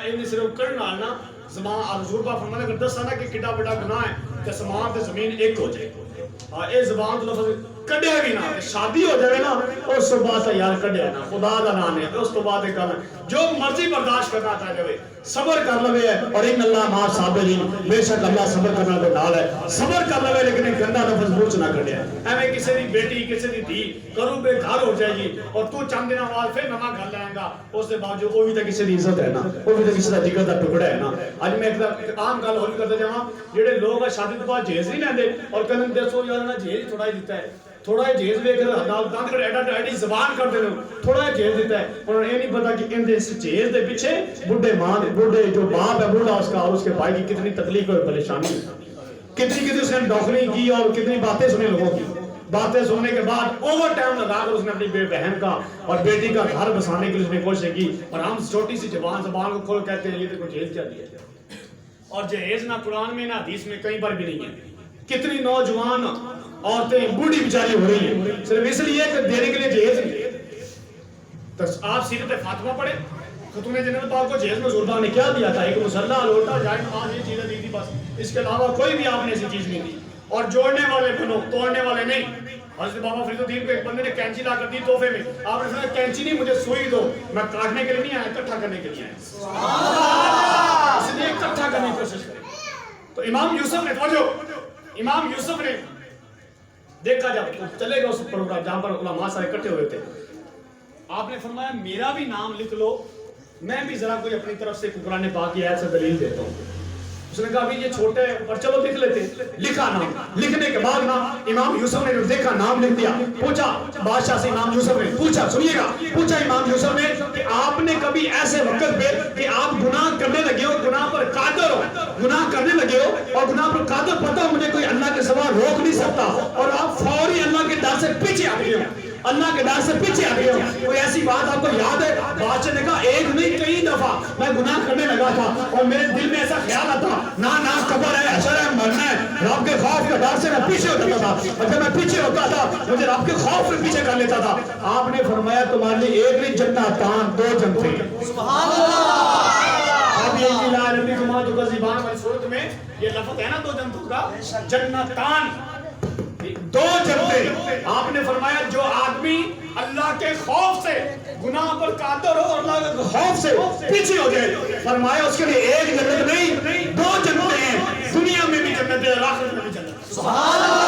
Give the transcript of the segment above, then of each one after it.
ان صرف کرنا نا زمان حضور پاک فرماتے ہیں اگر دسا نا کہ کڈا بڑا گناہ ہے کہ سمان تے زمین ایک ہو جائے اے زبان تو لفظ کڈیا بھی نہ شادی ہو جائے نا اس تو بعد یار کڈیا نا خدا دا نام ہے اس تو بعد ایک جو مرضی برداشت کرنا چاہ جائے صبر کر لوے اور ان اللہ مع صابرین بے شک اللہ صبر کرنا دے نال ہے صبر کر لوے لیکن گندا لفظ منہ چ نہ کڈیا ایویں کسی دی بیٹی کسی دی دھی کرو بے گھر ہو جائے گی اور تو چند دنوں بعد پھر نواں گھر لائے گا اس دے باوجود وہ بھی تے کسی دی عزت ہے نا وہ بھی تے کسی دا جگر دا ٹکڑا ہے نا اج میں ایک عام گل ہول کردا جاواں جڑے لوگ شادی تو بعد جہیز نہیں لیندے اور کہندے دسو یار نا جہیز تھوڑا ہی دیتا ہے تھوڑا جہیز لے کر دند کر ایڈی زبان کر دے تھوڑا جہیز دیتا ہے انہوں نے یہ نہیں پتا کہ ان دے اس جہیز دے پیچھے بڈھے ماں بڈھے جو باپ ہے بوڑھا اس کا اور اس کے بھائی کی کتنی تکلیف اور پریشانی کتنی اس نے ڈاکٹری کی اور کتنی باتیں سنے لوگوں کی باتیں سننے کے بعد اوور ٹائم لگا کر اس نے اپنی بہن کا اور بیٹی کا گھر بسانے کے لیے اس نے کوشش کی اور ہم چھوٹی سی زبان کو کھول کہتے ہیں یہ دیکھو جہیز کیا دیا اور جہیز نہ قرآن میں نہ حدیث میں کہیں پر بھی نہیں ہے کتنی نوجوان عورتیں بوڑھی بیچاری ہو رہی ہیں صرف اس لیے کہ دینے کے لیے جہیز نہیں تو آپ سیرت فاطمہ پڑھیں خاتون جنت پاک کو جہیز میں حضور نے کیا دیا تھا ایک مسلح لوٹا جائے نماز یہ چیزیں دی تھی بس اس کے علاوہ کوئی بھی آپ نے ایسی چیز نہیں دی اور جوڑنے والے بنو توڑنے والے نہیں حضرت بابا فرید الدین کو ایک بندے نے کینچی لا کر دی تحفے میں آپ نے فرمایا کینچی نہیں مجھے سوئی دو میں کاٹنے کے لیے نہیں آیا اکٹھا کرنے کے لیے آیا اس لیے اکٹھا کرنے کی کوشش کریں تو امام یوسف نے توجہ امام یوسف نے دیکھا جب چلے گا اس پروگرام جہاں پر علماء سارے اکٹھے ہوئے تھے آپ نے فرمایا میرا بھی نام لکھ لو میں بھی ذرا کوئی اپنی طرف سے قرآن پاک کی آیت سے دلیل دیتا ہوں اس نے کہا ابھی یہ چھوٹے ہیں پر چلو لکھ لیتے لکھا نام لکھنے کے بعد نام امام یوسف نے دیکھا نام لکھ دیا پوچھا بادشاہ سے امام یوسف نے پوچھا سنیے گا پوچھا امام یوسف نے کہ آپ نے کبھی ایسے وقت پہ کہ آپ گناہ کرنے لگے ہو گناہ پر قادر ہو گناہ کرنے لگے ہو اور گناہ پر قادر پتہ ہو مجھے کوئی اللہ کے سوا روک نہیں سکتا اور آپ فوری اللہ کے ڈر سے پیچھے آ گئے ہو اللہ کے ڈر سے پیچھے آ گئے ہو کوئی ایسی بات آپ کو یاد ہے بادشاہ نے کہا ایک نہیں کئی دفعہ میں گناہ کرنے لگا تھا اور میرے دل میں ایسا خیال آتا نہ قبر ہے حشر ہے مرنا ہے رب کے خوف کے ڈر سے میں پیچھے ہوتا تھا اور جب میں پیچھے ہوتا تھا مجھے رب کے خوف سے پیچھے کر لیتا تھا آپ نے فرمایا تمہارے لیے ایک نہیں جنتان دو جنتیں سبحان اللہ اب یہ لا ربی کما جو غزیبان والی صورت میں یہ لفظ ہے نا دو جنتوں کا جنتان دو جنتیں آپ نے فرمایا جو آدمی اللہ کے خوف سے گناہ پر قادر ہو اور اللہ کے خوف سے پیچھے ہو جائے فرمایا اس کے لیے ایک جنت نہیں دو جنتیں ہیں دنیا میں بھی جنت ہے آخرت میں بھی جنت سبحان اللہ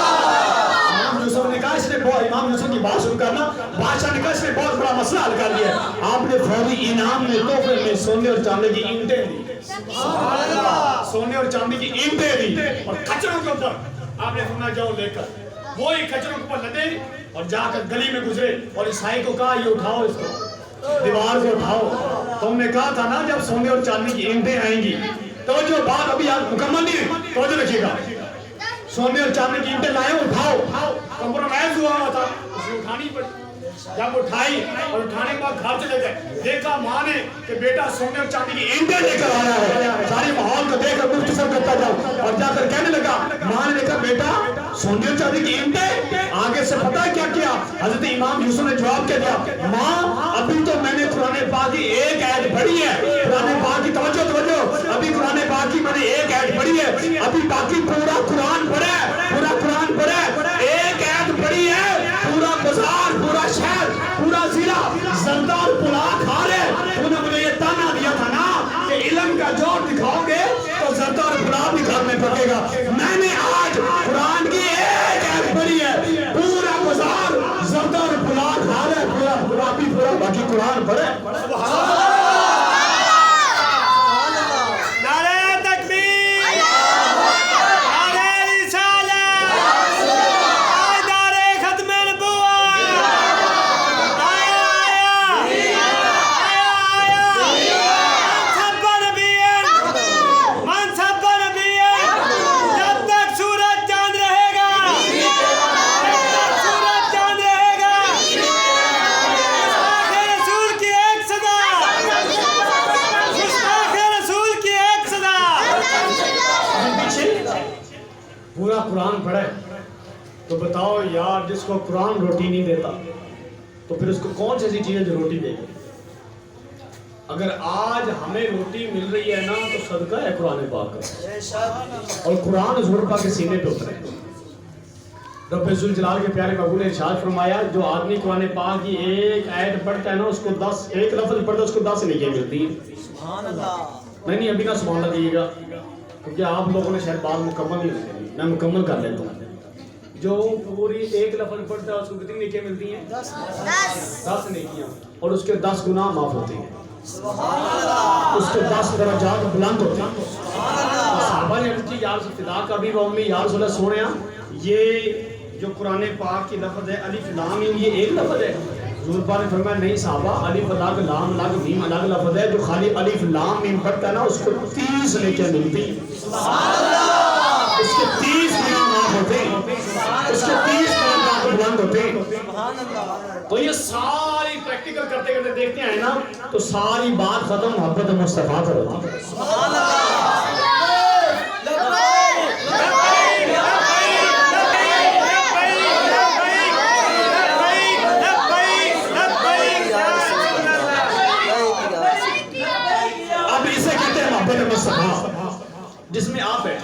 امام یوسف نے کہا اس نے امام یوسف کی بات سن کرنا بادشاہ نے کہا اس نے بہت بڑا مسئلہ حل کر لیا آپ نے فوری انعام میں تحفے میں سونے اور چاندی کی اینٹیں دی سبحان اللہ سونے اور چاندی کی اینٹیں دی اور کھچڑوں کے اوپر آپ نے فرمایا جاؤ لے کر وہی کھچڑوں کے اوپر لدے اور جا کر گلی میں گزرے اور عیسائی کو کہا یہ اٹھاؤ اس کو دیوار کو اٹھاؤ تم نے کہا تھا نا جب سونے اور چاندی کی اینٹیں آئیں گی تو جو بات ابھی مکمل نہیں ہے توجہ رکھیے گا سونے اور چاندی کی اینٹیں لائے اٹھاؤ کمپرومائز ہوا تھا اس نے اٹھانی پڑی جب اٹھائی اور اٹھانے کے بعد گھر چلے گئے دیکھا ماں نے کہ بیٹا سونے اور چاندی کی اینٹیں لے کر آیا ہے ساری ماحول کو دیکھ کر مختصر کرتا جاؤ اور جا کر کہنے لگا ماں نے دیکھا بیٹا سونے اور چاندی کی اینٹیں آگے سے پتہ ہے کیا کیا حضرت امام یوسف نے جواب کیا دیا ماں ابھی تو میں نے قرآن پاک کی ایک آیت پڑھی ہے قرآن پاک کی توجہ ابھی قرآن پاک کی میں نے ایک آیت پڑھی ہے ابھی باقی پورا قرآن پڑھا ہے پورا قرآن پڑھا ہے ایک آیت پڑھی ہے پورا بازار پورا شہر پورا ضلع زردہ اور پلا کھا رہے انہوں نے مجھے یہ تانا دیا تھا نا کہ علم کا جوڑ دکھاؤ گے تو زردہ اور پلا بھی گھر میں پکے گا میں نے آج قرآن کی ایک آیت پڑھی ہے پورا بازار زردہ اور پلا کھا رہے پورا پلا بھی پورا باقی قرآن پڑھے سبحان اللہ قرآن پڑھے تو بتاؤ یار جس کو قرآن روٹی نہیں دیتا تو پھر اس کو کون سی ایسی چیز ہے جو روٹی دے گی اگر آج ہمیں روٹی مل رہی ہے نا تو صدقہ ہے قرآن پاک کا، اور قرآن حضور پاک کے سینے پہ اترے۔ رب ذوالجلال کے پیارے محبوب نے ارشاد فرمایا جو آدمی قرآن پاک کی ایک آیت پڑھتا ہے نا اس کو 10 ایک لفظ پڑھتا ہے اس کو 10 نیکیاں ملتی ہیں۔ سبحان اللہ۔ نہیں ابھی نہ سبحان اللہ کہیے گا کیونکہ آپ لوگوں نے شاید بات مکمل نہیں ہوئی، میں مکمل کر لیتا ہوں۔ جو پوری ایک لفظ پڑھتا ہے اس کو کتنی نیکیاں ملتی ہیں؟ 10 نیکیاں، اور اس کے 10 گناہ معاف ہوتے ہیں، اس کے 10 درجات بلند ہوتے ہیں۔ صحابہ نے عرض کی یا رسول اللہ کا بھی وہ امی یا رسول اللہ سونے یہ جو قرآن پاک کی لفظ ہے الف لام میم یہ ایک لفظ ہے؟ حضور پاک نے فرمایا نہیں صحابہ، الف الگ لام الگ میم الگ لفظ ہے، جو خالی الف لام میم پڑھتا ہے نا اس کو 30 نیکیاں ملتی ہیں، اس کے 30 گناہ معاف ہوتے ہیں، اس کے 30 درجات بلند ہوتے ہیں۔ تو یہ ساری پریکٹیکل کرتے کرتے دیکھتے ہیں نا تو ساری بات ختم محبت مصطفیٰ پر ہوتی ہے۔ سبحان اللہ۔ جس میں آپ ہیں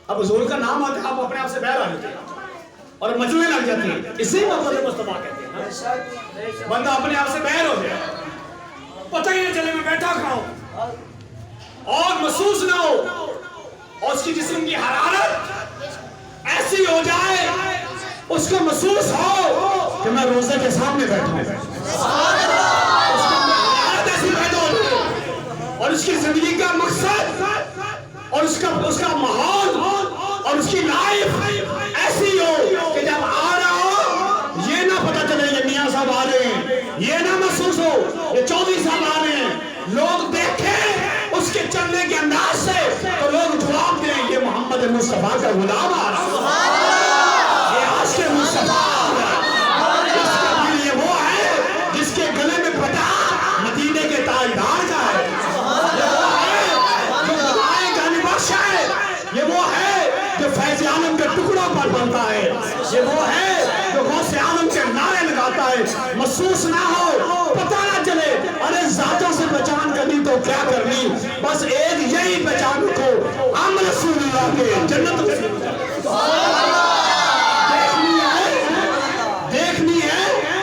اب حضور کا نام آتا ہے آپ اپنے آپ سے باہر آ جاتے ہیں اور مجموعے لگ جاتے ہیں، اسی محبت مصطفیٰ کہتے ہیں۔ بندہ اپنے آپ سے باہر ہو جائے، پتہ ہی نہ چلے میں بیٹھا کھاؤں اور محسوس نہ ہو، اور اس کی جسم کی حرارت ایسی ہو جائے اس کو محسوس ہو کہ میں روزے کے سامنے بیٹھا ہوں، اس کی حرارت ایسی پیدا ہو جائے اور اس کی زندگی کا مقصد اور اس کا ماحول اور اس کی لائف ایسی ہو کہ جب آ رہا ہو یہ نہ پتہ چلے یہ میاں صاحب آ رہے ہیں، یہ نہ محسوس ہو یہ چودھری صاحب آ رہے ہیں، لوگ دیکھیں اس کے چلنے کے انداز سے تو لوگ جواب دیں یہ محمد مصطفیٰ کا غلام آ رہا ہے، یہ عاشق مصطفیٰ آ رہا ہے، اس کا دل یہ وہ ہے جس کے گلے میں پٹا مدینے کے تاجدار کا ہے، یہ وہ ہے جو فیض عالم کے ٹکڑوں پر بنتا ہے، یہ وہ ہے جو غوث عالم کے نعرے لگاتا ہے، محسوس نہ ہو پتہ نہ چلے ارے ذاتوں سے پہچان کرنی تو کیا کرنی، بس ایک یہی پہچان رکھو ہم رسول اللہ کے جنت میں دیکھنی ہے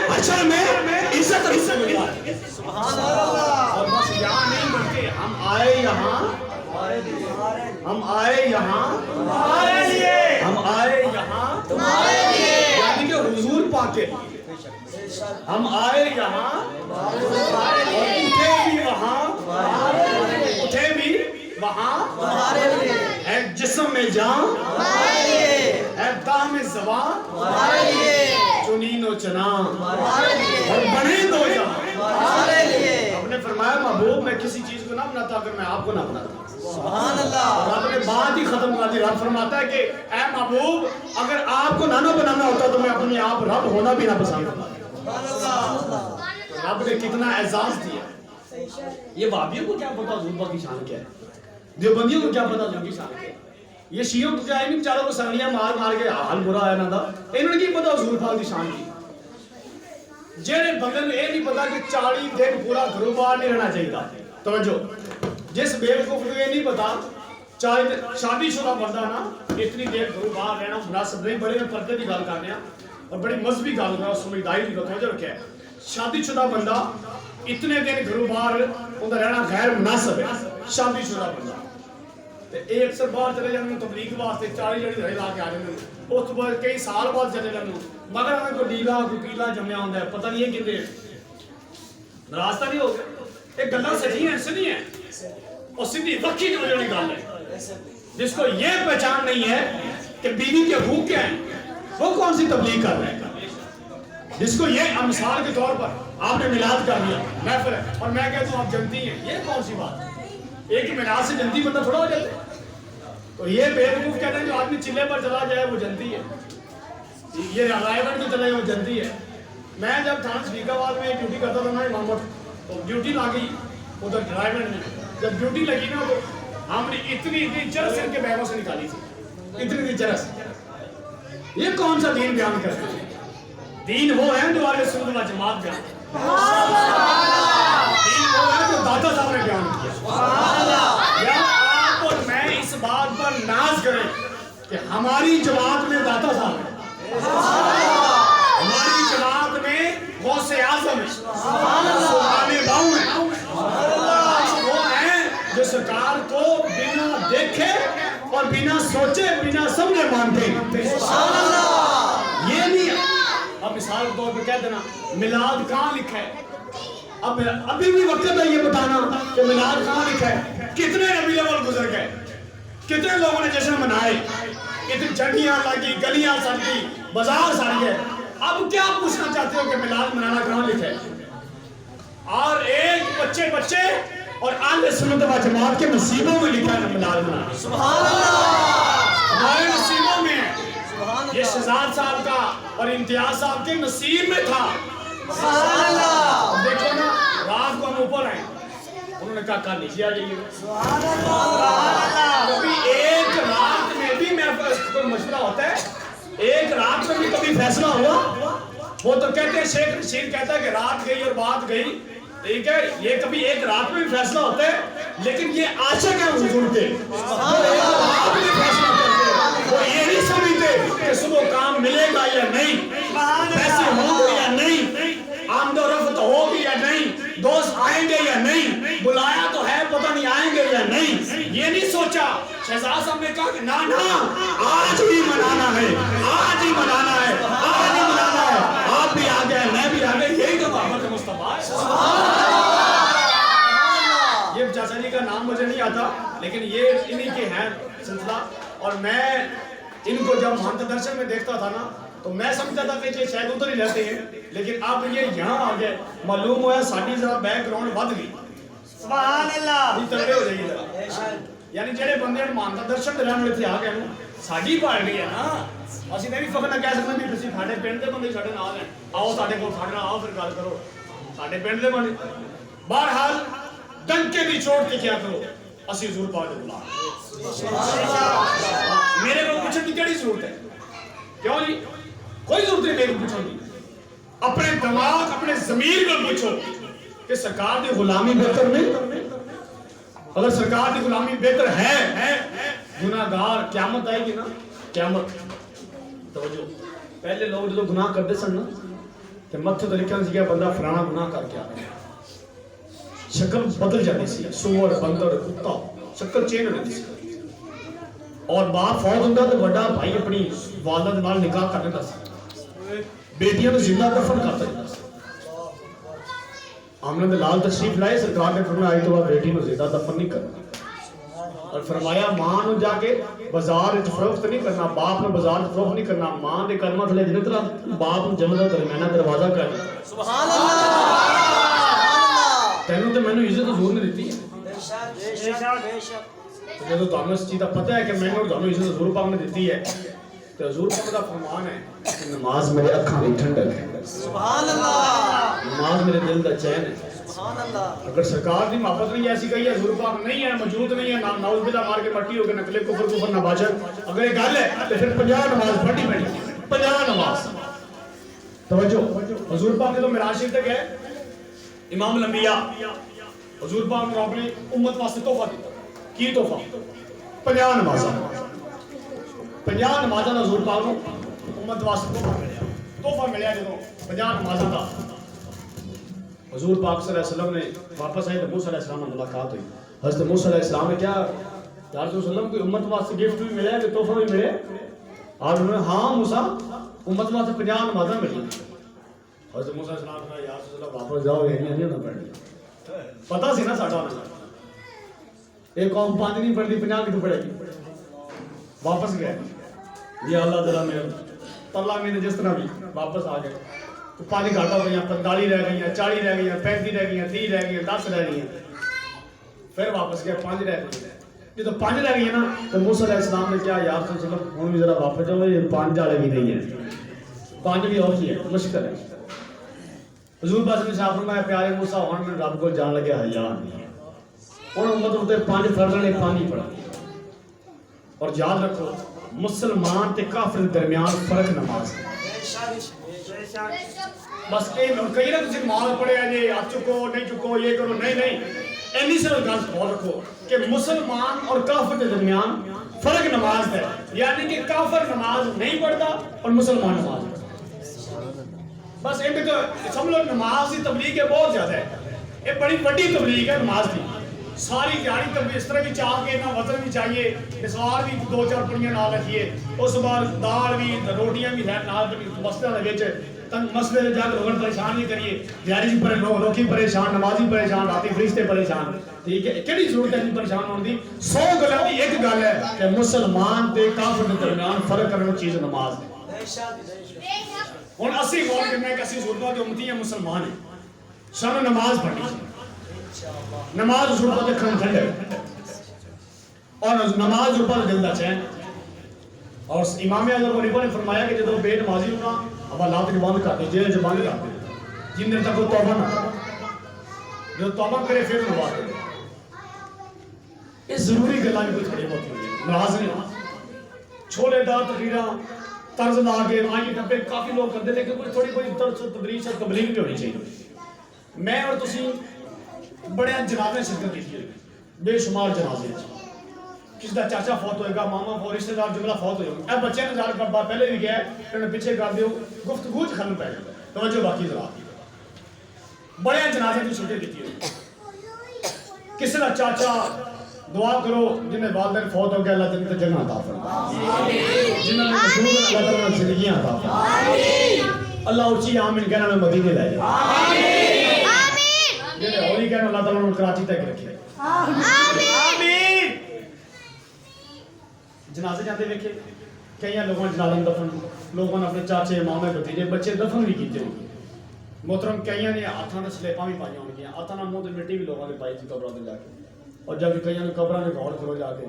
حشر میں عزت ملتا ہے۔ اور بس یہاں نہیں بلکہ ہم آئے یہاں تمہارے لیے، ہم آئے یہاں تمہارے لیے، یعنی کہ حضور پاک کے ہم آئے یہاں اور اٹھے بھی وہاں ہے جسم میں جان ہے دام زبان چنین و چنان اور بنے دو جہاں۔ آپ نے فرمایا محبوب میں کسی چیز کو نہ بناتا اگر میں آپ کو نہ بناتا، سبحان اللہ۔ رب نے بات ہی ختم کر دی، رب فرماتا ہے کہ اے محبوب اگر آپ کو نہ بنانا ہوتا تو میں اپنے آپ رب ہونا بھی نہ پسند کرتا۔ رب نے کتنا اعزاز دیا، یہ وہابیوں کو کیا پتا حضور پاک کی شان کیا ہے، دیوبندیوں کو کیا پتا حضور کی شان کیا ہے، یہ شیعوں کو کیا ہے ان چاروں کو سنگلیاں مار مار کے حال برا ہے نہ تھا، انہوں نے کی پتا حضور پاک کی شان کی، جنہیں بغل یہ نہیں پتا کہ 40 دن پورا گھروں باہر نہیں رہنا چاہیے تھا۔ توجہ، جس بیوقوف کو یہ نہیں پتا شادی شدہ بندہ نا اتنی دیر گھروں باہر رہنا مناسب نہیں، بڑے میں پردے کی گل کرنے اور بڑی مذہبی گل کرنا سمجھداری کی توجہ رکھے، شادی شدہ بندہ اتنے دن گھروں باہر اندر رہنا غیر مناسب ہے، شادی شدہ بندہ ایک سر باہر چلے جانے تبلیغ واسطے 40 جڑی دھڑے لا کے آ جانے اس بعد کئی سال بعد چلے جانے مگر ہمیں کوئی ڈیلا کوئی پیلا جمیا ہوتا ہے پتہ نہیں ہے کتنے ناراض نہیں ہو گئے، ایک گلا سچی ہے سنی ہے اور سیدھی وقی جو جڑی گل ہے جس کو یہ پہچان نہیں ہے کہ بیوی کے حقوق کیا ہیں وہ کون سی تبلیغ کر رہے ہیں، جس کو یہ مثال کے طور پر آپ نے میلاد کر دیا محفل ہے اور میں کہتا ہوں آپ جنتی ہیں، یہ کون سی بات ہے، ایک میلاد سے جنتی بندہ تھوڑا ہو جاتا ہے، اور یہ بے وقوف کہتے ہیں جو آدمی چلے پر چلا جائے وہ جنتی ہے، یہ رائے گڑھ جو چلے وہ جنتی ہے۔ میں جب تھانہ شریف آباد میں ڈیوٹی کرتا تھا نا امام تو ڈیوٹی لگی ادھر ڈرائیور میں جب ڈیوٹی لگی نا تو ہم نے اتنی چرس ان کے بیگوں سے نکالی تھی، اتنی چرس، یہ کون سا دین بیان کرتے ہیں، دین وہ ہے جو آگے سنت و جماعت بیان، دین جو داتا صاحب نے بیان کیا. یا آپ اور میں اس بات پر ناز کریں کہ ہماری جماعت میں داتا صاحب ہے, ہماری جماعت میں غوث اعظم ہے, سلطان باؤ ہے, وہ ہیں جو سرکار کو بنا دیکھے اور بنا سوچے بنا سمجھے مانتے ہیں. یہ نہیں ہے. اب مثال کے طور پہ کہہ دینا میلاد کہاں لکھا ہے, اب ابھی بھی وقت ہے یہ بتانا کہ میلاد کہاں لکھا ہے. کتنے ربیع الاول گزر گئے, کتنے لوگوں نے جشن منائے, کتنی چڑھیاں لگی, گلیاں سڑ گئی, بازار سڑ گئے. اب کیا پوچھنا چاہتے ہو کہ میلاد منانا کہاں لکھا ہے؟ اور ایک بچے اور اہل سنت و جماعت کے نصیبوں میں لکھا ہے میلاد منانا. سبحان اللہ, ہمارے نصیبوں میں ہے. یہ شہزاد صاحب کا اور امتیاز صاحب کے نصیب میں تھا. سبحان اللہ. دیکھو نا, رات کو ہم اوپر آئے, انہوں نے کہا کل نیچے آ جائیے. سبحان اللہ. کبھی ایک رات میں بھی مشورہ ہوتا ہے, ایک رات میں بھی کبھی فیصلہ ہوا. وہ تو کہتے ہیں, شیخ رشید کہتا ہے کہ رات گئی اور بات گئی, ٹھیک ہے, یہ کبھی ایک رات میں بھی فیصلہ ہوتا ہے, لیکن یہ عاشق ہیں حضور کے, وہ ایک رات میں فیصلہ کرتے ہیں. وہ یہ نہیں سمجھتے کہ صبح کام ملے گا یا نہیں, پیسے ہوں گے یا نہیں, آمد و رفت ہوگی یا نہیں, دوست آئیں گے یا نہیں, بلایا تو ہے پتہ نہیں آئیں گے یا نہیں. یہ نہیں سوچا. شہزاد صاحب نے کہا کہ نا آج ہی منانا ہے, آج ہی منانا ہے, آج ہی منانا ہے. آپ بھی آ گئے, میں بھی آ گئے, یہی تو محمد مصطفیٰ ہے. یہ چاچا جی کا نام مجھے نہیں آتا, لیکن یہ انہی کے ہیں سلسلہ. اور میں ان کو جب مہنت درشن میں دیکھتا تھا نا, تو میں سمجھتا تھا کہ یہ شاید ادھر ہی رہتے ہیں, لیکن اب یہ یہاں آ گئے. معلوم ہوا ساڈی ذرا بیک گراؤنڈ ود گئی. سبحان اللہ. تگڑے ہو جائیے ذرا. یعنی جڑے بندے مہنت درشن رہن والے تھے آ گئے, ساڈی پارٹی ہے نا, ਅਸੀਂ ਨਹੀਂ ਫਕਰ ਨਾ ਕਹਿ ਸਕਦੇ ਵੀ ਤੁਸੀਂ ਸਾਡੇ ਪਿੰਡ ਦੇ ਬੰਦੇ ਸਾਡੇ ਨਾਲ ਹੈ, ਆਓ ਸਾਡੇ ਕੋਲ, ਸਾਡੇ ਨਾਲ ਆਓ, ਫਿਰ ਗੱਲ ਕਰੋ, ਸਾਡੇ ਪਿੰਡ ਦੇ ਬੰਦੇ. ਬਹਰਹਾਲ ਡੰਕੇ ਦੀ ਚੋਟ ਤੇ ਕਿਆ ਕਰੋ, ਅਸੀਂ ਹਜ਼ੂਰ ਪਾਕ ਦੇ ਬੁਲਾ. میرے کو پوچھنے کی کیڑی ضرورت ہے؟ کیوں جی کوئی ضرورت نہیں میرے کو پوچھنے کی. اپنے دماغ, اپنے ضمیر کو پوچھو کہ سرکار دی غلامی بہتر نہیں. اگر سرکار دی غلامی بہتر ہے, گناہگار قیامت آئے گی نا, قیامت. توجہ, پہلے لوگ جو گناہ کرتے سن نا, کہ متھے طریقہ سے کیا بندہ فلانا گناہ کر کے آ گیا, شکل بدل جاتی سی, سور, بندر, کتا, شکل چینج ہو جاتی سی. اور باپ فوت ہوتا تو بڑا بھائی اپنی والدہ کے نال نکاح کر دیتا سی, بیٹیاں تو زندہ دفن کرتا دیتا سی. آمنہ لال تشریف لائے, سرکار نے فرمایا آئی تو وہ بیٹی کو زندہ دفن نہیں کرنا, اور فرمایا ماں نو جا کے بازار وچ فروخت نہیں کرنا, باپ نے بازار وچ فروخت نہیں کرنا. ماں دے قدماں تھلے جنت دا باپ جنت دا درمیانہ دروازہ کر دیتا. سبحان اللہ. تینوں تے مینوں عزت حضور نے دتی ہے. بے شک. جب تمہیں اس چیز کا پتہ ہے کہ میں نے تمہیں عزت حضور پاک نے دیتی ہے, تو حضور پاک کا فرمان ہے کہ نماز میرے اکھاں دی ٹھنڈک ہے. سبحان اللہ. نماز میرے دل دا چین ہے. سبحان اللہ. اگر سرکار دی محبت نہیں ایسی کہی ہے, حضور پاک نہیں ہے, موجود نہیں ہے, نعوذ باللہ مار کے مٹی ہو کے نکلے, کفر نہ باجر, اگر یہ گل ہے تو پھر 50 نماز پڑھی بیٹھی, 50 نماز. توجہ, حضور پاک نے تو معراج شریف تک گئے, امام الانبیاء حضور پاک نے اپنی امت واسطے تحفہ دیتا. کی تحفہ 50 نمازاں, 50 نمازاں دا حضور پاک نو امت واسطے تحفہ ملیا. جدوں 50 نمازاں دا حضور پاک صلی اللہ علیہ وسلم نے واپس آئے تو موسیٰ علیہ السلام نے ملاقات ہوئی. حضرت موسیٰ علیہ السلام نے کیا یا رسول اللہ وسلم کوئی امت واسطے گفٹ بھی ملے, کہ تحفہ بھی ملے؟ اور انہوں نے ہاں موسیٰ امت واسطے 50 نمازاں ملی. حضرت موسیٰ علیہ السلام نے یا رسول اللہ واپس جاؤ, یہ نہیں نہ پڑھنی. پتہ سی نا ساڈا ہونا, ایک قوم 5 نہیں پڑھتی, 50 کتوں پڑھے گی. واپس گئے, یا اللہ ذرا میرے اللہ میں نے جس طرح بھی واپس آ گئے. 5 گھاٹا ہو گئی, 45 رہ گئی, 40 رہ گئی, 35 رہ گئی, 30 رہ گئی, 10 رہ گئی. پھر واپس گئے, 5 رہ گئی. جب 5 رہ گئی نا تو موسیٰ علیہ السلام نے کیا یا رسول اللہ ہوں بھی ذرا واپس جاؤ, یہ 5 والے بھی نہیں ہے, 5 بھی اور ہی ہے, مشکل ہے. حضور پاک نے صاحب فرمایا پیارے موسیٰ ہن میں رب کو جان لگے حیا نہیں. انہوں نے امت تے 5 فرض نے 5 ہی پڑھا. اور یاد رکھو مسلمان تے کافر درمیان فرق نماز ہے. بس یہ کئی نہ تسی نماز پڑھے جی ہاتھ چکو نہیں چکو یہ کرو نہیں نہیں اینی صرف گل خیال رکھو کہ مسلمان اور کافر کے درمیان فرق نماز ہے یعنی کہ کافر نماز نہیں پڑھتا اور مسلمان نماز پڑھتا بس ایک سمجھ لو نماز کی تبلیغ ہے بہت زیادہ ہے یہ بڑی بڑی تبلیغ ہے نماز کی ساری دیہڑی تبلیغ اس طرح بھی چاہ کے نہ وزن بھی چاہیے نثار بھی 2-4 پڑیاں نال رکھیے اس بعد دال بھی روٹیاں بھی ہے نال مسجد دے وچ مسجد دے جا کے لوگوں پریشان نہیں کریے دیہڑی جی لوکی پریشان نمازی پریشان راتی فرشتے پریشان ٹھیک ہے کیڑی ضرورت ہے پریشان ہونے دی 100 گلاں دی ایک گل ہے کہ مسلمان تے کافر دے درمیان فرق کرنے چیز نماز ہے ہن اسی غور کرنا ہے کہ اسی ضرورت دے امتی ہیں مسلمان ہیں سانو نماز پڑھنی نماز اس اوپر دیکھنا ٹھنڈے اور نماز اوپر دل دا چین اور امام اعظم غریبہ نے فرمایا کہ جب بے نمازی ہونا اب اللہ تک بند کر دے جیل جو بند کر دے جن دن تک وہ توبہ نہ کرے جو توبہ کرے پھر نماز کرے یہ ضروری گلاں بھی کوئی تھوڑی بہت ہوئی ہے ناراض نہیں چھولے دار تقریراں طرز لا کے آئیں ٹپے کافی لوگ کرتے لیکن کوئی تھوڑی کوئی طرز تدریس اور تبلیغ بھی ہونی چاہیے میں اور تسی بڑے جنازے شرکت کی بے شمار جنازے کس دا چاچا فوت ہوئے گا ماما فوت رشتہ دار جملہ فوت ہوئے گا اے بچے نے زار کر پہلے بھی گیا ہے انہیں پیچھے کر دیو گفتگو ختم پہ جائے توجہ باقی ذرا بڑے جنازے کی شرکت کی کسی دا چاچا دعا کرو جنہیں والدین فوت ہو گیا اللہ جنت جنہ عطا فرمائے جنہوں نے مشہور اللہ تعالیٰ نے زندگیاں عطا فرمائے اللہ اونچی آمین کہنا میں مدینے لے جائے جنہیں ہولی کہنا اللہ تعالیٰ نے کراچی تک رکھے آمین جنازے جاتے دیکھے کئی لوگوں نے جنازے دفن لوگوں نے اپنے چاچے مامے بھتیجے بچے دفن بھی کیتے ہوں محترم کئی نے ہاتھوں نے سلیپاں بھی پائیاں ہوں گیا ہاتھوں نے منہ تے مٹی بھی لوگوں نے پائی تھی قبروں تے جا کے اور جب کئی نے قبراں نے غور کرو جا کے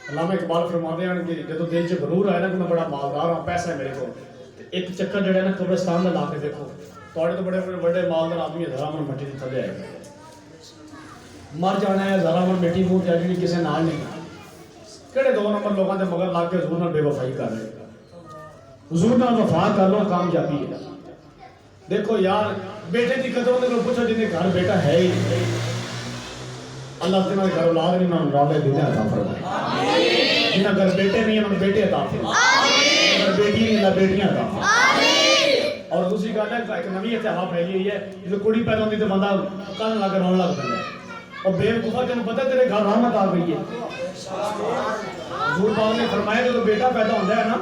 علامہ اقبال فرماتے ہیں کہ جدوں دل چ غرور آیا نا کہ میں بڑا مالدار ہوں پیسہ ہے میرے کو ایک چکر جڑا ہے نا قبرستان دا لا کے دیکھو تھوڑے تو بڑے بڑے مالدار آدمی ہزاراں من مٹی دے تھلے آئے مر جانا ہے ہزاراں من مٹی منہ تے جڑی کسے نال نہیں کہڑے 2 نمبر لوگوں دے مگر لگ کے حضور نال بے وفائی کر رہے حضور نال وفا کر لو کامیابی ہے دیکھو یار بیٹے دی قدر اندے کو پوچھو جن دے گھر بیٹا ہے ہی اللہ تعالیٰ گھر اولاد نہیں انہوں نے بیٹے عطا فرمائے آمین جنہاں گھر بیٹے نہیں انہوں نے بیٹے عطا فرمائے آمین اگر بیٹی نہیں اللہ بیٹیاں عطا فرمائے آمین اور دوسری گل ہے ایک نویں اتحاد پھیلی ہوئی ہے جو کڑی پیدا ہوتی تو بندہ کن لا کے رونے لگ پڑتا ہے اور بے وقوفا تینوں پتہ تیرے گھر رحمت آ گئی ہے حضور پاک نے فرمایا جب بیٹا پیدا ہوتا ہے نا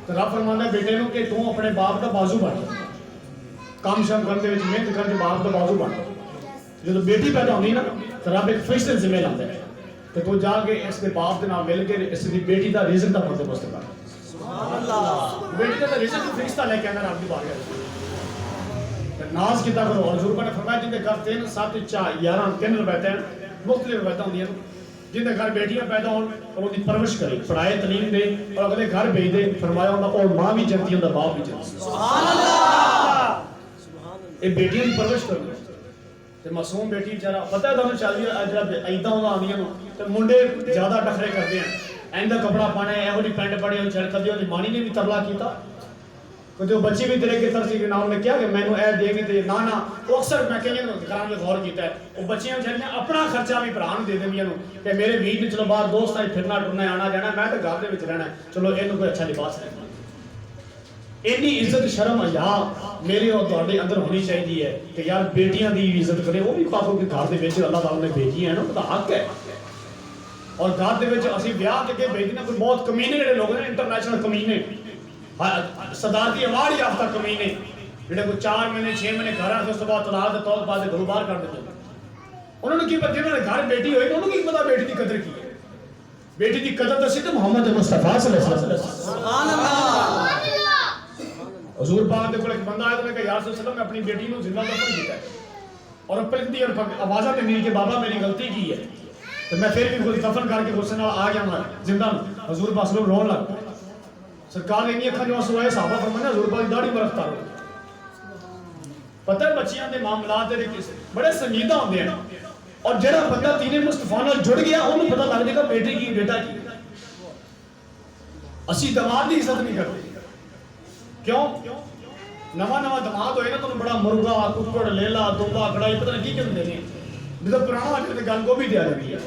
تو رب فرماتا ہے بیٹے نو کہ تو اپنے باپ کا بازو بن کام شام کرنے وچ محنت کرنے باپ کا بازو بن جب بیٹی پیدا ہوندی نا تو رب ایک فرشتے ذمہ لاتا ہے کہ تو جا کے اس کے باپ کے نال مل کے اس دی بیٹی دا رزق دا بندوبست کر سبحان اللہ بیٹی دا رزق فرشتہ لے کے آنا رب دی بارگاہ ناز کیتا کرو اور حضور نے فرمایا جن کے گھر 3 7 4 11 3 روایتیں مختلف روایتیں ہوندی ہیں جن کے گھر بیٹیاں پیدا ہون اور ان کی پرورش کرے پڑھائے تعلیم دے اور اگلے گھر بھیج دے فرمایا انہاں اور ماں بھی جنتی ہے باپ بھی جنتی سبحان اللہ اے بیٹیاں دی پرورش کرو تے معصوم بیٹی بیچارہ پتہ ہے تانوں چل جی جڑا ایداں آندیاں تے منڈے زیادہ ٹکرے کرتے ہیں ایندا کپڑا پانے ایہو جی پینٹ پاڑی او چھڑ کدی دی مانی نے بھی ترلا کیتا کہ بچے بھی تیرے کے ترسی کے نام نے کیا کہ میں نے اے دے گے تے نا وہ اکثر میں کہیں گھراں میں غور کیتا ہے وہ بچیاں جڑیاں اپنا خرچہ بھی بھران دے دیندیاں نو کہ میرے ویر نے چلو باہر دوست آئے پھرنا ٹرنا آنا جانا میں تے گھر دے وچ رہنا چلو اینو کوئی اچھا لباس رکھنا اینی عزت شرم حیا میرے اور تہاڈے اندر ہونی چاہیے ہے کہ یار بیٹیاں دی عزت کرے وہ بھی پاکو کے گھر دے وچ اللہ تعالی نے بھیجی ہے نا تو حق ہے اور گھر دے وچ اسی بیاہ تے بھیجنا کوئی بہت کمینے جڑے لوگ نے انٹرنیشنل کمینے صدارتی ایوارڈ یافتہ کمینے جڑے کوئی 4 مہینے 6 مہینے گھر آتے اس کے بعد طلاق دے طور بعد گھروں باہر کر دیتے انہوں نے کی پتہ جنہوں نے گھر بیٹی ہوئی انہوں نے کی پتہ بیٹی دی قدر کی ہے بیٹی دی قدر دسی تے محمد مصطفیٰ صلی اللہ علیہ وسلم سبحان اللہ حضور پاک دے کول ایک بندہ آیا تو نے کہا یا رسول اللہ میں اپنی بیٹی کو زندہ دفن کیتا ہے اور اپنی دی اور آوازاں تے میری کہ بابا میری غلطی کی ہے تو میں پھر بھی دفن کر کے غصے نال آ گیا میں زندہ حضور پاک صلی اللہ علیہ وسلم رون لگ سرکار نے اکھاں جو آنسو آئے صحابہ فرمایا حضور پاک دی داڑھی مرختا رہو پتہ ہے بچیاں دے معاملات دے بڑے سنجیدہ ہوندے ہیں اور جڑا بندہ دین مصطفیٰ نال جڑ گیا انہوں پتہ لگ جائے گا بیٹے کی بیٹا کی اسی دماد دی عزت نہیں کرتے کیوں نواں دماد ہوئے نا تو بڑا مرغا ککڑ لیلا دمبا کڑائی پتہ نہیں کیوں دے جب پرانا آج گل گوبھی دیا لگی ہے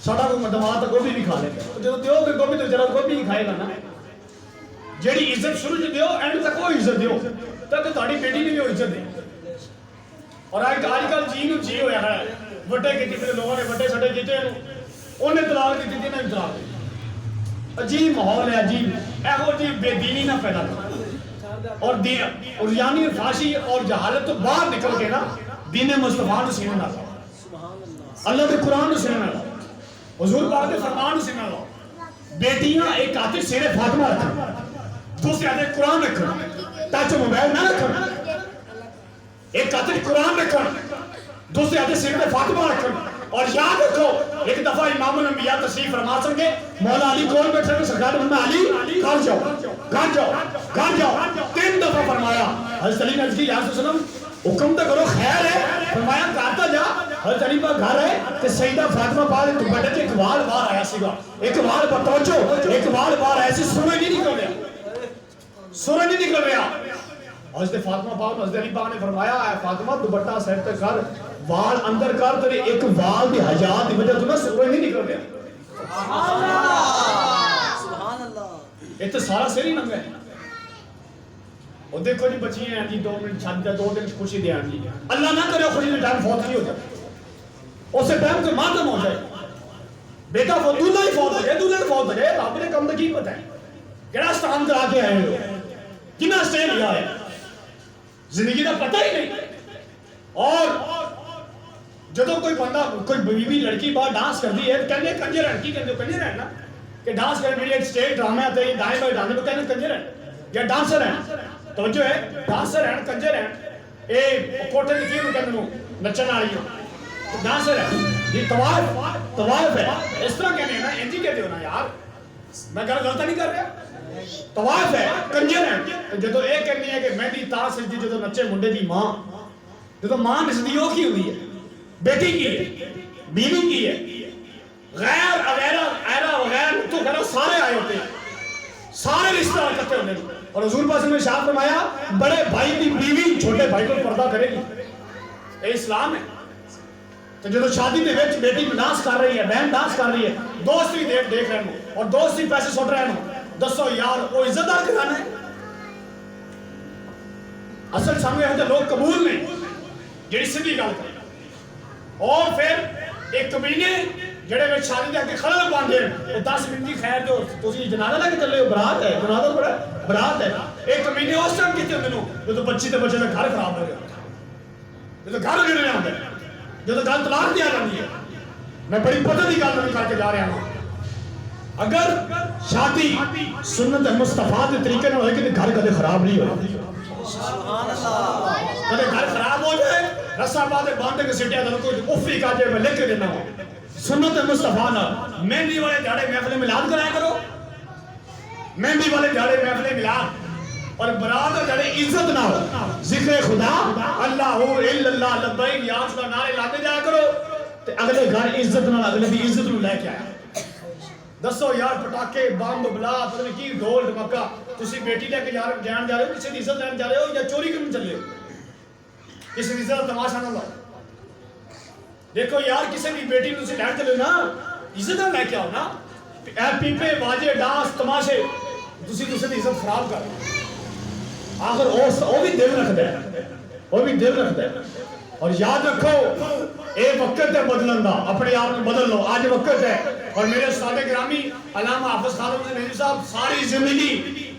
ساڑا کوئی دماد تو گوبھی بھی کھا لے گا جب دیو کہ گوبھی تو ذرا گوبھی ہی کھائے گا نا جیڑی عزت شروع سے دیو اینڈ تک وہ عزت دیو تک تاری بیٹی نے بھی عزت دی اور آج کل جی ہویا ہے وٹے کی کتنے لوگوں نے وٹے سٹے کیتے ہیں انہیں طلاق دی تھی نہ طلاق دی عجیب ماحول ہے عجیب ایہو جی بے دینی نہ پیدا کر اور یعنی فاشی اور جہالت تو باہر نکل کے نا دین مصطفیٰ نے سینے نہ اللہ کے قرآن نے سینے نہ حضور پاک کے فرمان نے سینے نہ بیٹیاں ایک آتے سیرے فاطمہ رکھیں دوسرے آتے قرآن رکھیں ٹچ موبائل نہ رکھیں ایک آتے قرآن رکھیں دوسرے آتے سیرے فاطمہ رکھیں اور یاد رکھو ایک دفعہ امام الانبیاء تشریف فرما سکے مولا علی کون بیٹھ سکے سرکار محمد علی گھر جاؤ گھر جاؤ گھر جاؤ 3 دفعہ فرمایا حضرت علی نے عرض کی یا رسول اللہ حکم تو کرو خیر ہے فرمایا کہتا جا حضرت علی پاک گھر ہے کہ سیدہ فاطمہ پاک دوپٹے سے ایک وال باہر آیا سیگا ایک وال پر توجہ ایک وال باہر ایسی سورج نہیں نکل رہا سورج نہیں نکل رہا حضرت فاطمہ پاک حضرت علی پاک نے فرمایا اے فاطمہ دوپٹہ سر تک کر وال اندر کر تیرے ایک وال دی حیات دی وجہ تو نہ سورج نہیں نکل رہا سبحان اللہ یہ تو سارا سر ہی ننگا ہے اور دیکھو جی بچی ہیں جی 2 منٹ چھت جا 2 دن خوشی دے جی اللہ نہ کرے خوشی دے ٹائم فوت نہیں ہو جائے اسے ٹائم کوئی ماتم ہو جائے بیٹا دولہا ہی فوت ہو جائے دولہا ہی فوت ہو جائے رب نے کم تک پتہ ہے کہڑا ستان کرا کے آئے ہو کنا سٹے لیا ہے زندگی کا پتہ ہی نہیں اور جدو کوئی بندہ کوئی بیوی لڑکی باہر ڈانس کر دی ہے کہنے کنجر ہے کی کہنے کنجر ہے نا کہ ڈانس کرنے میری ایک سٹیج ڈرامے آتے ہیں دائیں بائیں ڈرامے تو کہنے کنجر ہے یا ڈانسر ہیں توجہ ہے ڈانسر ہیں کنجر ہیں اے کوٹے کی تیر کہنے نو نچن آ رہی ہو ڈانسر ہے یہ طواف ہے اس طرح کہنے ہیں نا انجی کہتے ہو نا یار میں غلطہ نہیں کر رہا طواف ہے کنجر ہیں جدو ایک کہنی ہے کہ میں دی تا سجدی جدو نچے منڈے دی ماں جدو ماں نسدی ہو کی ہوئی ہے بیٹی کی ہے بیوی کی ہے غیر اغیرہ وغیر تو کہنا سارے آئے ہوتے ہیں سارے رشتہ کرتے ہوتے ہیں اور حضور پاک نے ارشاد فرمایا بڑے بھائی کی بیوی چھوٹے بھائی کو پردہ کرے گی یہ اسلام ہے تو جب شادی دے وچ بیٹی ڈانس کر رہی ہے بہن ڈانس کر رہی ہے دوست بھی دیکھ رہے ہیں اور دوست بھی پیسے سٹ رہے ہیں دسو یار وہ عزت دار کرانا ہے اصل سامنے ہے لوگ قبول نہیں جڑی سیدھی گل کریں اور پھر ایک کمینے جڑے میں شادی دے کے کھڑا باندھے ہیں 10 منٹ کی خیر جو تسی جنازہ لے کے چلے ہو برات ہے جنازہ بڑا برات ہے ایک کمینے اس ٹائم کیتے ہوندے نو جو بچی تے بچے دا گھر خراب ہو گیا جو گھر گرنے آندا ہے جو گل طلاق دیا جاندی ہے میں بڑی پتہ دی گل کر کے جا رہا ہوں اگر شادی سنت مصطفیٰ دے طریقے نال ہوئے کہ گھر کدے خراب نہیں ہوئے سبحان اللہ کدے گھر خراب ہو جائے رسا بعد باندھے کے سٹیا تے کوئی افی کا جے میں لکھ کے دینا ہوں سنت مصطفیٰ نال مہندی والے دھاڑے محفل میلاد کرایا کرو مہندی والے دھاڑے محفل میلاد اور برات اور دھاڑے عزت نہ ہو ذکر خدا اللہ الا اللہ لبیک یا اس کا نعرے لاتے جایا کرو تے اگلے گھر عزت نال اگلے دی عزت نو لے کے آیا دسو یار پٹاکے بم بلا پتہ نہیں کی ڈھول ڈمکا تسی بیٹی لے کے یار جان جا رہے ہو کسی دی عزت لین جا رہے ہو یا چوری کرنے چلے ہو کسی دی عزت تماشا نہ لاؤ دیکھو یار کسی بھی بیٹی تسی لین چلے نا عزت نہ لے کے آؤ نا اے پیپے باجے ڈانس تماشے تسی دوسرے دی عزت خراب کر آخر وہ بھی دل رکھتا ہے وہ بھی دل رکھتا ہے اور یاد رکھو اے وقت ہے بدلن دا اپنے آپ کو بدل لو آج وقت ہے اور میرے استاد گرامی علامہ حافظ خالد حسین صاحب ساری زندگی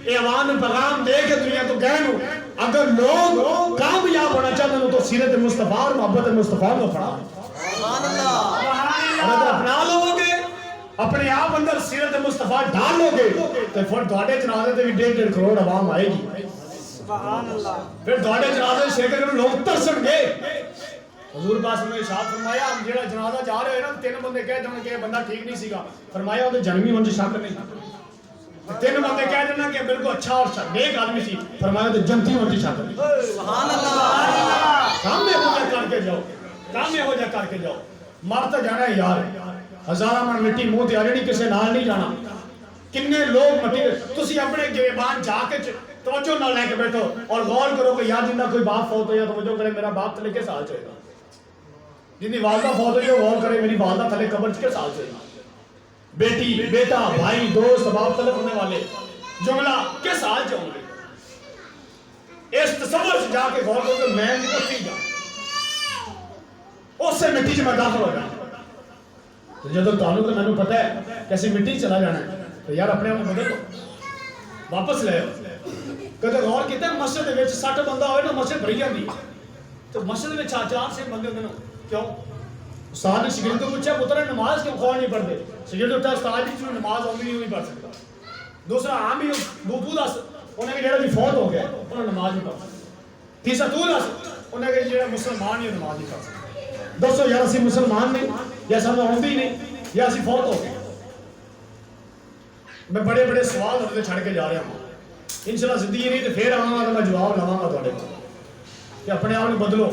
اے عوام میں پیغام دے کے دنیا تو گئے ہو اگر لوگ کامیاب ہونا چاہتے ہیں تو سیرت مصطفیٰ اور محبت مصطفیٰ کو پڑھا سبحان اللہ اگر اپنا لو گے اپنے آپ اندر سیرت مصطفیٰ ڈالو گے تو پھر تواڈے جنازے تے بھی 1.5 کروڑ عوام آئے گی سبحان اللہ پھر تواڈے جنازے شیکر کرن لوگ ترسن گے حضور پاک نے ارشاد فرمایا ہم جڑا جنازہ جا رہے ہیں نا 3 بندے کہہ دیں کہ بندہ ٹھیک نہیں سیگا فرمایا وہ جنمی ہون شک نہیں 3 بندے کہہ دینا کہ بالکل اچھا اور نیک آدمی سی فرمایا تو جنتی ہون شک نہیں سبحان اللہ کام میں ہو جا کر کے جاؤ کام میں ہو جا کر کے جاؤ مر تو جانا ہے یار ہزاراں من مٹی منہ تے آ جانی کسے نال نہیں جانا کنے لوگ مٹی تسی اپنے گریبان جا کے توجہ نہ لے کے بیٹھو اور غور کرو کہ یار جنہ کوئی باپ فوت ہو یا توجہ کرے میرا باپ تھلے کے سال چاہے گا، جنی والدہ فوت ہوئی غور کرے میری والدہ تھلے قبر کے سال چاہے گا، بیٹی بیٹا بھائی دوست باپ تلف ہونے والے جملہ کے سال چاہوں گے، اس تصور سے جا کے غور کرو کہ میں مٹی جا اس سے مٹی سے میں داخل ہو جاؤں، تو جب تعلق تو میں نے پتا ہے کیسے مٹی چلا جانا ہے تو یار اپنے آپ کو بدل دو واپس لے آؤ۔ کہتے غور کیتے ہیں مسجد میں 60 بندہ ہوئے نا مسجد بھری جاندی تو مسجد میں 4 سے بندے ہوندے نا کیوں؟ استاد نے شاگرد کو پوچھا پتر نماز کیوں کھول نہیں پڑھتے؟ شاگرد اٹھا استاد جی تمہیں نماز آتی نہیں پڑھ سکتا۔ دوسرا عام بھی تو دس انہیں کہ جڑا بھی فوت ہو گیا انہوں نے نماز نہیں پڑھ سکتا۔ تیسرا تو دس انہیں کہ جڑا مسلمان ہی نماز نہیں پڑھ سکتا۔ دوستو یار اسی مسلمان نہیں یا سامنے ہوندی ہی نہیں یا اسی فوت ہو گئے۔ میں بڑے بڑے سوال ہوتے چھڑ کے جا رہا ہوں انشاءاللہ زندگی نہیں تو پھر آؤں گا تو میں جواب لواں گا تھوڑے کو کہ اپنے آپ کو بدلو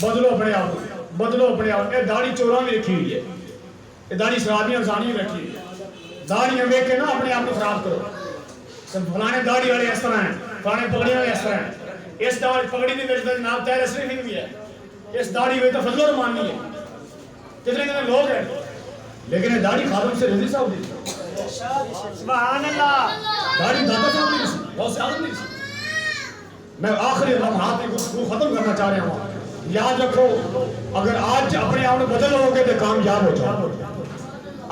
بدلو اپنے آپ کو بدلو اپنے آپ کو۔ داڑھی چوراں بھی رکھی ہوئی ہے، یہ داڑھی شرابیاں زانیاں رکھی ہوئی ہے، داڑھیاں ویکھ کے نا اپنے آپ کو خراب کرو فلانے داڑھی والے اس طرح ہیں فلانے پگڑی والے اس طرح ہیں، اس داڑھی پگڑی کے وچ جناب طاہر اشرفی بھی ہے، اس داڑھی میں تو فضل الرحمان نہیں ہے، کتنے کتنے لوگ ہیں لیکن یہ داڑھی خادم سے رضی صاحب دی سبحان اللہ داڑھی داتا صاحب نہیں سی بہت سے عالم نہیں سی۔ میں آخری لمحات میں گفتگو ختم کرنا چاہ رہا ہوں، یاد رکھو اگر آج اپنے آپ کو بدلو گے تو کامیاب ہو جاؤ،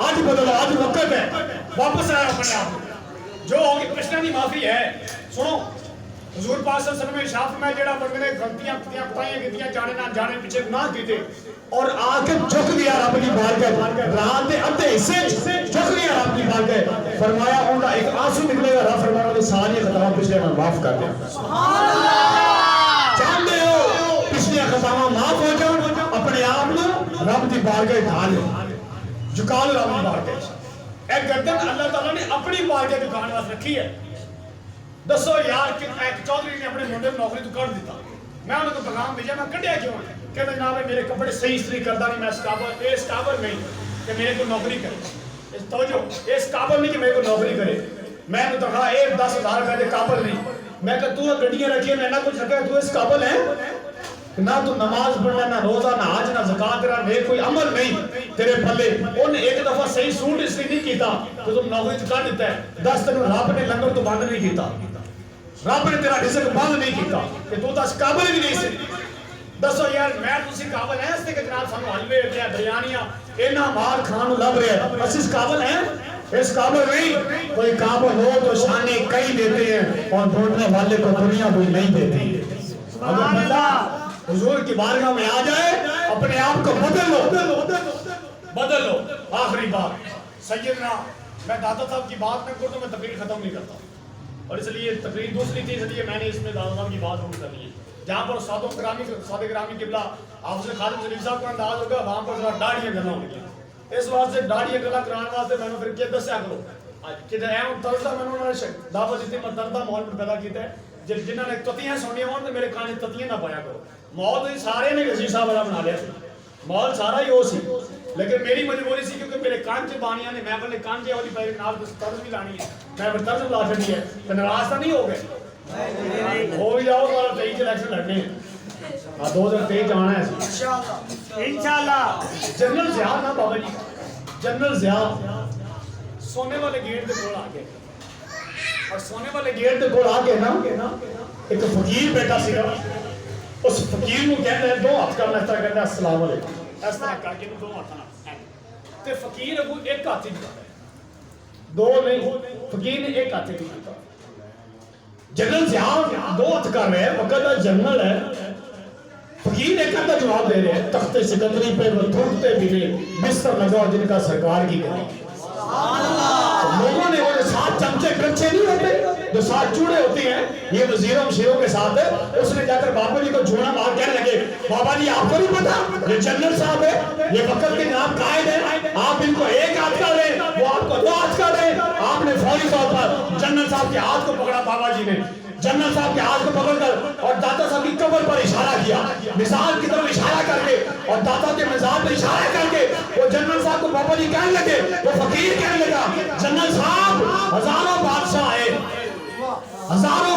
آج بدلو آج وقت ہے واپس آئے اپنے آپ جو ہوگی پچھلے کی معافی ہے۔ سنو حضور پاک صلی اللہ علیہ وسلم نے ارشاد فرمایا جڑا بندے نے غلطیاں کوتاہیاں کیتیاں جانے نہ جانے پیچھے گناہ کیتے اور آ کے جھک لیا رب کی بارگاہ رات دے ادھے حصے جھک لیا رب کی بارگاہ فرمایا ان کا ایک آنسو نکلے گا رب فرمایا وہ ساری خطاواں پچھلے میں معاف کر دیا۔ سبحان اللہ چاہتے ہو پچھلی خطاواں معاف ہو جاؤ اپنے آپ کو رب کی بارگاہ ڈھال لو جھکا لو رب کی بارگاہ۔ ایک گردن اللہ تعالیٰ نے اپنی بارگاہ جھکانے واسطے رکھی ہے۔ دسو یار کہ ایک چودھری نے اپنے منڈے نوکری تو کر دیتا، میں انہوں کو پیغام بھیجا میں کڈیا کیوں ہے کہ جناب میرے کپڑے صحیح استری کرتا نہیں، میں اس قابل نہیں کہ میرے کو نوکری کرے، اس توجہ اس قابل نہیں کہ میرے کو نوکری کرے، میں نے کہا 10,000 روپے قابل نہیں، میں کہ تو گڈیاں رکھی میں نہ کچھ رکھا تو اس قابل ہے نہ تو نماز پڑھنا نہ روزہ نہ حج نہ زکات تیرا نیک کوئی عمل نہیں تیرے پلے، ان ایک دفعہ صحیح سوٹ اس لیے نہیں کیتا تو تم نوکری تو کر دیتا ہے 10 دن رب نے لنگر تو بند نہیں کیتا، رب نے تیرا رزق بند نہیں کیتا کہ تو اس قابل بھی نہیں سی۔ دسو یار میں تسی قابل ہیں اس تے کہ جناب سانو حلوے تے بریانیاں اینا مار کھان لب رہے ہیں اس قابل ہیں؟ اس قابل نہیں، کوئی قابل ہو تو شانے کئی دیتے ہیں اور ڈھونڈنے والے کو دنیا بھی نہیں دیتی۔ اگر بندہ حضور کی بارگاہ میں آ جائے اپنے آپ کو بدل لو۔ آخری بات سیدنا میں داتا صاحب کی بات میں کرتا ہوں، میں تقریر ختم نہیں کرتا اور اس لیے تقریر دوسری تھی اس لیے میں نے اس میں داتا صاحب کی بات ضرور کرنی ہے جہاں پر سادہ گرامی قبلہ حافظ خالد ظریف صاحب کا انداز ہوگا وہاں پر ذرا داڑھیاں گنا ہوں گی، اس واسطے داڑھیاں گنا کرانے واسطے میں نے پھر کیا دسیا کرو کہ اہم طرزہ میں نے دعوت دیتی میں طرزہ ماحول پر پیدا کیتا ہے جنہوں نے تتیاں سونیاں ہوں تو میرے کانے تتیاں نہ پایا کرو۔ ماحول سارے نے عزیز صاحب والا بنا لیا ماحول سارا ہی ہو سی لیکن میری مجبوری سی کیونکہ میرے کانچے بانیاں نے میں اپنے کانچے والی پہلے نال طرز بھی لانی ہے میں اپنے طرز لا چڑی ہے تو ناراض تو نہیں ہو گئے ہو بھی جاؤ تو 23 الیکشن لڑنے ہیں 2023 آنا ہے انشاءاللہ۔ جنرل ضیاء نا بابا جی جنرل ضیاء سونے والے گیٹ دے کول آ گئے اور سونے والے گیٹ دے کول آ کے نا ایک فقیر بیٹا سی اس فقیر کو کہتا ہے 2 ہاتھ کرنا اس طرح کہتا ہے السلام علیکم اس طرح کر کے 2 ہاتھ نہ تے فقیر ابو ایک ہاتھ ہی کرتا ہے 2 نہیں فقیر نے ایک ہاتھ ہی کرتا۔ جنرل ضیاء 2 ہاتھ کر رہے ہیں وقت جنرل ہے فقیر ایک ہاتھ جواب دے رہے ہیں تخت سکندری پہ وہ تھوکتے بھی بستر لگاؤ جن کا سرکار کی کریں۔ لوگوں نے وہ 7 چمچے کرچے نہیں ہوتے جو 7 چوڑے ہوتے ہیں یہ وزیروں مشیروں کے ساتھ ہے اس نے جا کر بابا جی کو جھونا مار کہنے لگے بابا جی آپ کو نہیں پتا یہ جنرل صاحب ہے یہ وقت کے نام قائد ہے آپ ان کو ایک ہاتھ کر رہے وہ آپ کو 2 ہاتھ کر رہے آپ نے فوری طور پر جنرل صاحب کے ہاتھ کو پکڑا بابا جی نے جنرل صاحب کے ہاتھ کو پکڑ کر اور داتا صاحب کی قبر پر اشارہ کیا مثال کی طرف اشارہ کر کے اور داتا کے مزار پر اشارہ کر کے وہ جنرل صاحب کو بابا جی کہنے لگے وہ فقیر کہنے لگا جنرل صاحب ہزاروں بادشاہ آئے ہزاروں